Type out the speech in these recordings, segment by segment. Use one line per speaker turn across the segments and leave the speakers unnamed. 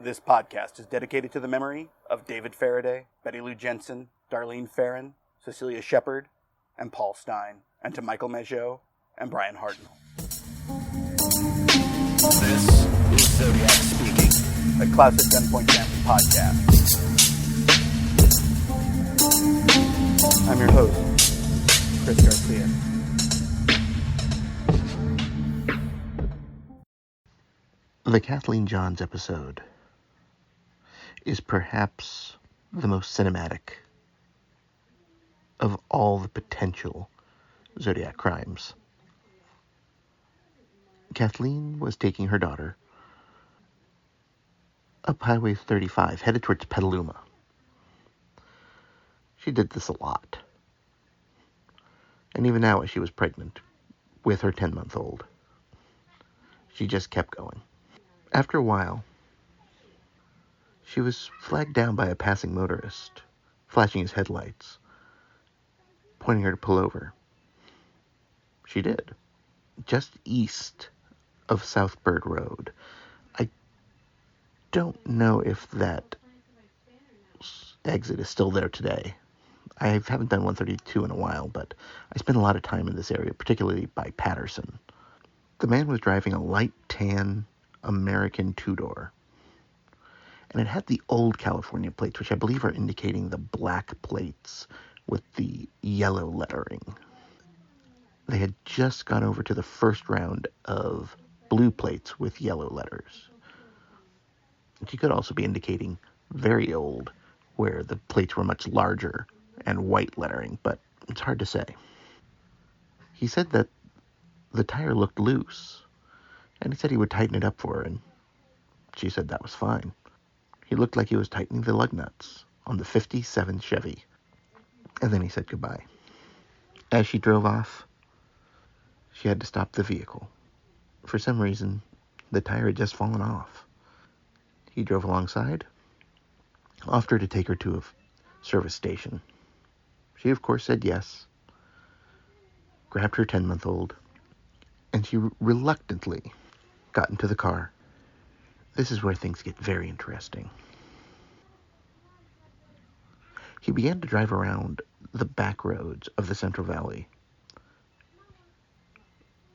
This podcast is dedicated to the memory of David Faraday, Betty Lou Jensen, Darlene Farron, Cecilia Shepard, and Paul Stein, and to Michael Mageau and Brian Hartnell. This is Zodiac speaking, a classic Gunpoint Family podcast. I'm your host, Chris Garcia.
The Kathleen Johns episode is perhaps the most cinematic of all the potential Zodiac crimes. Kathleen was taking her daughter up Highway 35, headed towards Petaluma. She did this a lot. And even now, as she was pregnant with her 10-month-old, she just kept going. After a while, she was flagged down by a passing motorist, flashing his headlights, pointing her to pull over. She did. Just east of South Bird Road. I don't know if that exit is still there today. I haven't done 132 in a while, but I spent a lot of time in this area, particularly by Patterson. The man was driving a light tan American two-door. And it had the old California plates, which I believe are indicating the black plates with the yellow lettering. They had just gone over to the first round of blue plates with yellow letters. She could also be indicating very old, where the plates were much larger and white lettering, but it's hard to say. He said that the tire looked loose, and he said he would tighten it up for her, and she said that was fine. He looked like he was tightening the lug nuts on the 57 Chevy. And then he said goodbye. As she drove off, she had to stop the vehicle. For some reason, the tire had just fallen off. He drove alongside, offered to take her to a service station. She, of course, said yes, grabbed her 10-month-old, and she reluctantly got into the car. This is where things get very interesting. He began to drive around the back roads of the Central Valley,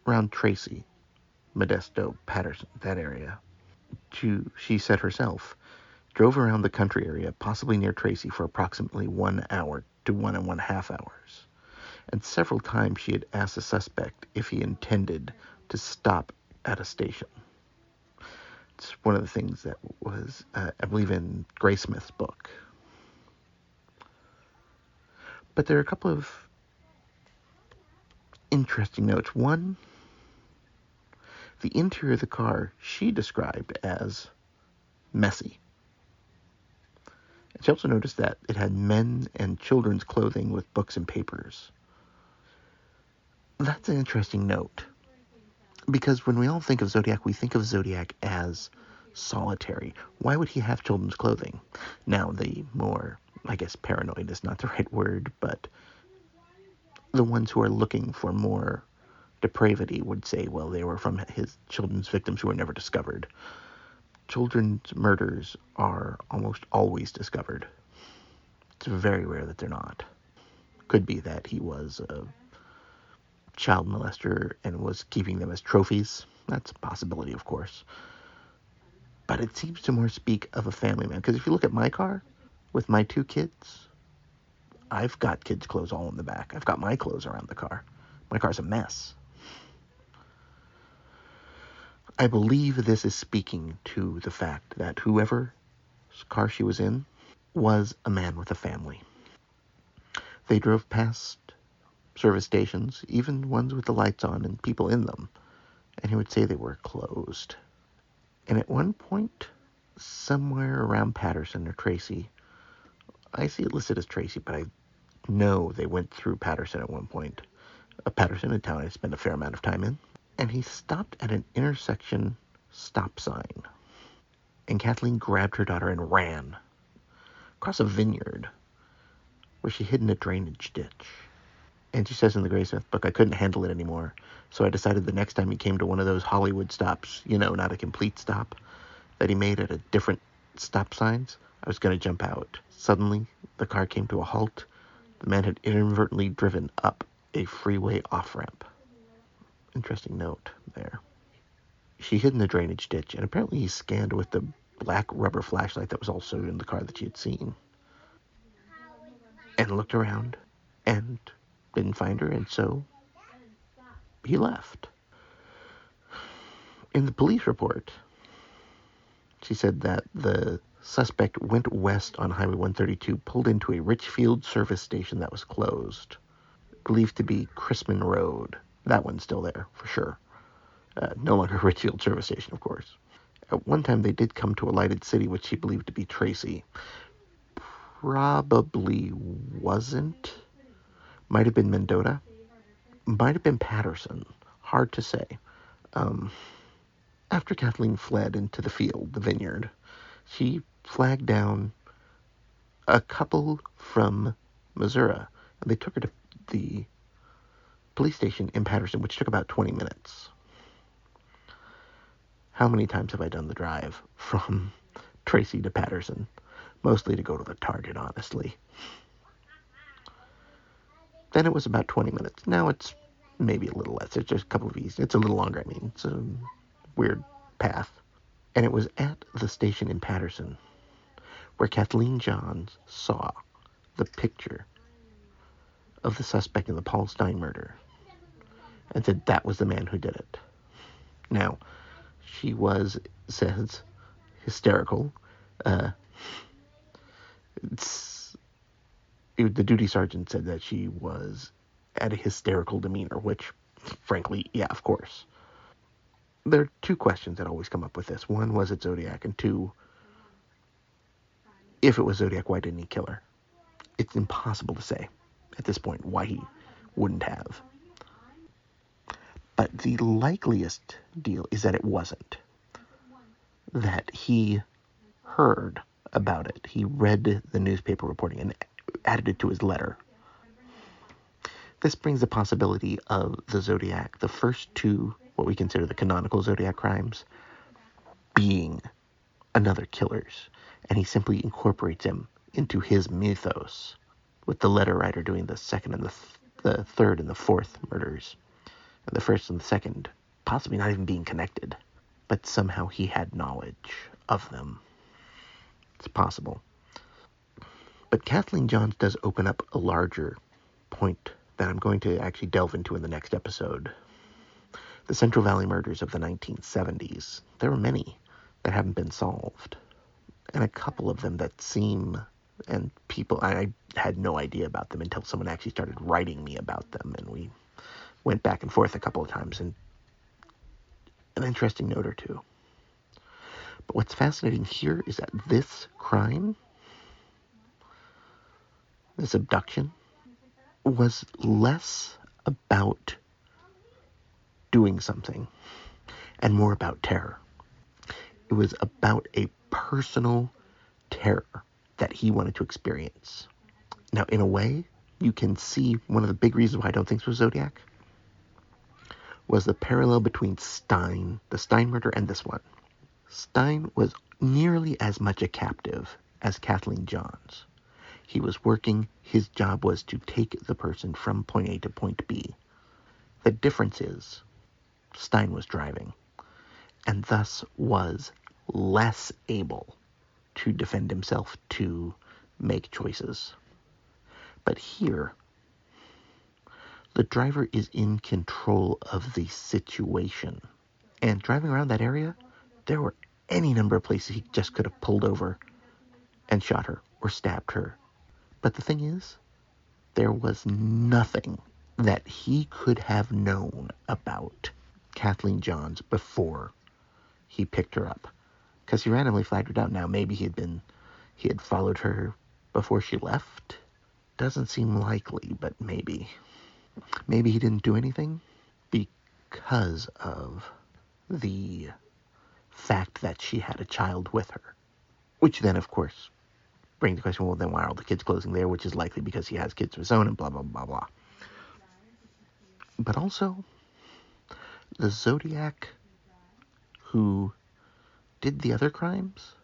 around Tracy, Modesto, Patterson, that area. She said herself, drove around the country area, possibly near Tracy, for approximately 1 hour to 1.5 hours. And several times she had asked the suspect if he intended to stop at a station. It's one of the things that was, I believe, in Graysmith's book. But there are a couple of interesting notes. One, the interior of the car she described as messy. And she also noticed that it had men and children's clothing with books and papers. That's an interesting note. Because when we all think of Zodiac, we think of Zodiac as solitary. Why would he have children's clothing? Now, the more, I guess paranoid is not the right word, but the ones who are looking for more depravity would say, well, they were from his children's victims who were never discovered. Children's murders are almost always discovered. It's very rare that they're not. Could be that he was a child molester and was keeping them as trophies. That's a possibility, of course. But it seems to more speak of a family man. Because if you look at my car with my 2 kids, I've got kids' clothes all in the back. I've got my clothes around the car. My car's a mess. I believe this is speaking to the fact that whoever's car she was in was a man with a family. They drove past service stations, even ones with the lights on and people in them, and he would say they were closed. And at one point, somewhere around Patterson or Tracy, I see it listed as Tracy, but I know they went through Patterson at one point. Patterson, a town I spent a fair amount of time in. And he stopped at an intersection stop sign. And Kathleen grabbed her daughter and ran across a vineyard where she hid in a drainage ditch. And she says in the Graysmith book, I couldn't handle it anymore. So I decided the next time he came to one of those Hollywood stops, not a complete stop, that he made at a different stop signs, I was going to jump out. Suddenly, the car came to a halt. The man had inadvertently driven up a freeway off-ramp. Interesting note there. She hid in the drainage ditch, and apparently he scanned with the black rubber flashlight that was also in the car that she had seen. And looked around, and didn't find her, and so he left. In the police report, she said that the suspect went west on Highway 132, pulled into a Richfield service station that was closed, believed to be Chrisman Road. That one's still there, for sure. No longer Richfield service station, of course. At one time, they did come to a lighted city, which she believed to be Tracy. Probably wasn't. Might have been Mendota. Might have been Patterson. Hard to say. After Kathleen fled into the field, the vineyard, she flagged down a couple from Missouri, and they took her to the police station in Patterson, which took about 20 minutes. How many times have I done the drive from Tracy to Patterson? Mostly to go to the Target, honestly. Then it was about 20 minutes. Now it's maybe a little less. It's just a couple of easy. It's a little longer, I mean. It's a weird path. And it was at the station in Patterson where Kathleen Johns saw the picture of the suspect in the Paul Stein murder and said that was the man who did it. Now, she says, hysterical. The duty sergeant said that she was at a hysterical demeanor, which, frankly, yeah, of course. There are two questions that always come up with this. One, was it Zodiac? And two, if it was Zodiac, why didn't he kill her? It's impossible to say at this point why he wouldn't have. But the likeliest deal is that it wasn't. That he heard about it. He read the newspaper reporting and added it to his letter. This brings the possibility of the Zodiac, the first two, what we consider the canonical Zodiac crimes, being another killer's. And he simply incorporates him into his mythos, with the letter writer doing the second and the third and the fourth murders. And the first and the second possibly not even being connected. But somehow he had knowledge of them. It's possible. But Kathleen Johns does open up a larger point that I'm going to actually delve into in the next episode. The Central Valley murders of the 1970s. There were many that haven't been solved. And a couple of them that seem, and people, I had no idea about them until someone actually started writing me about them, and we went back and forth a couple of times, and an interesting note or two. But what's fascinating here is that this crime, this abduction, was less about doing something and more about terror. It was about a personal terror that he wanted to experience. Now, in a way, you can see one of the big reasons why I don't think this was Zodiac was the parallel between the Stein murder, and this one. Stein was nearly as much a captive as Kathleen Johns. He was working. His job was to take the person from point A to point B. The difference is Stein was driving and thus was less able to defend himself, to make choices. But here, the driver is in control of the situation. And driving around that area, there were any number of places he just could have pulled over and shot her or stabbed her. But the thing is, there was nothing that he could have known about Kathleen Johns before he picked her up. Because he randomly flagged her down. Now, maybe he had followed her before she left. Doesn't seem likely, but maybe. Maybe he didn't do anything because of the fact that she had a child with her. Which then, of course, brings the question, well, then why are all the kids closing there? Which is likely because he has kids of his own and blah, blah, blah, blah. But also, the Zodiac who did the other crimes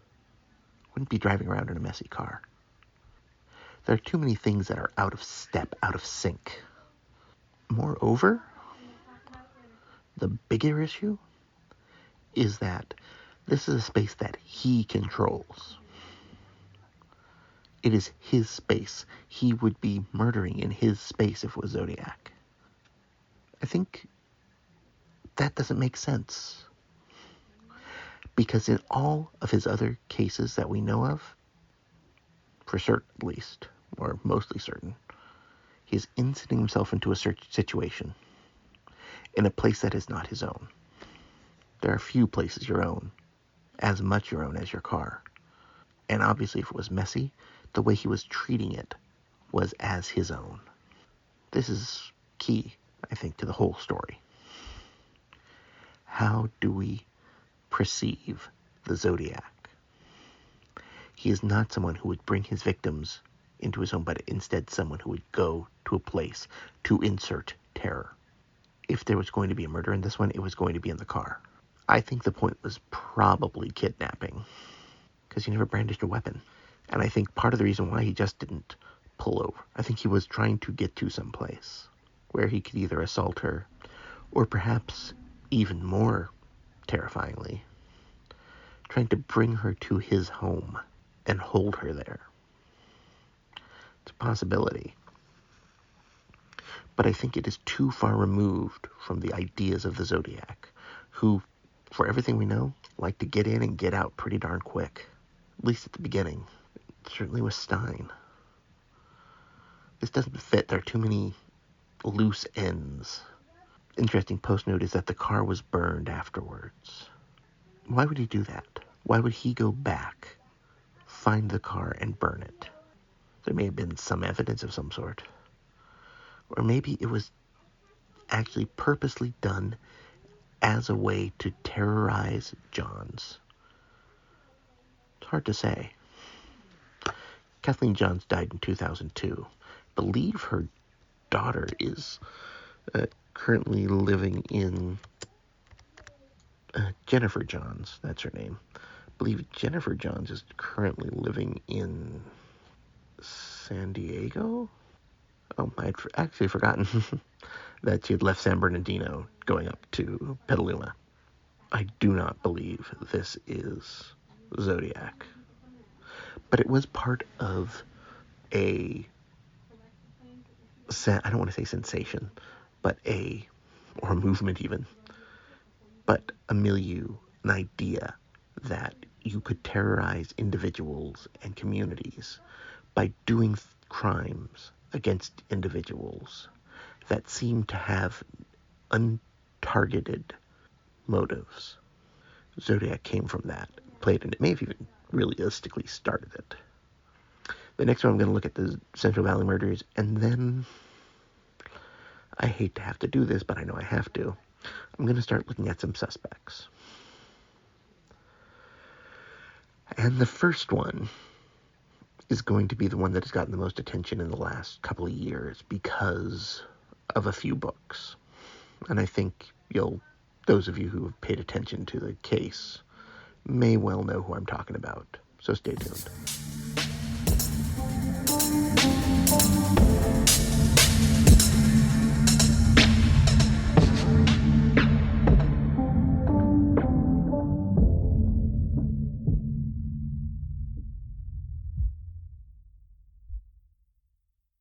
wouldn't be driving around in a messy car. There are too many things that are out of step, out of sync. Moreover, the bigger issue is that this is a space that he controls. It is his space. He would be murdering in his space if it was Zodiac. I think that doesn't make sense. Because in all of his other cases that we know of, for certain at least, or mostly certain, he is inserting himself into a situation in a place that is not his own. There are few places your own, as much your own as your car. And obviously if it was messy, the way he was treating it was as his own. This is key, I think, to the whole story. How do we perceive the Zodiac? He is not someone who would bring his victims into his home, but instead someone who would go to a place to insert terror. If there was going to be a murder in this one, it was going to be in the car. I think the point was probably kidnapping, because he never brandished a weapon. And I think part of the reason why he just didn't pull over, I think he was trying to get to some place where he could either assault her, or perhaps even more terrifyingly, trying to bring her to his home and hold her there. It's a possibility. But I think it is too far removed from the ideas of the Zodiac, who, for everything we know, like to get in and get out pretty darn quick. At least at the beginning. Certainly with Stein. This doesn't fit. There are too many loose ends. Interesting post note is that the car was burned afterwards. Why would he do that? Why would he go back, find the car, and burn it? There may have been some evidence of some sort. Or maybe it was actually purposely done as a way to terrorize Johns. It's hard to say. Kathleen Johns died in 2002. I believe her daughter is currently living in... Jennifer Johns, that's her name. I believe Jennifer Johns is currently living in San Diego? Oh, I'd actually forgotten that she had left San Bernadino going up to Petaluma. I do not believe this is Zodiac. But it was part of a, I don't want to say sensation, but or a movement even, but a milieu, an idea that you could terrorize individuals and communities by doing crimes against individuals that seem to have untargeted motives. Zodiac came from that, played, and it may have even realistically started it. The next one I'm going to look at the Central Valley murders, and then I hate to have to do this, but I know I have to. I'm going to start looking at some suspects. And the first one is going to be the one that has gotten the most attention in the last couple of years because of a few books. And I think those of you who have paid attention to the case may well know who I'm talking about. So stay tuned.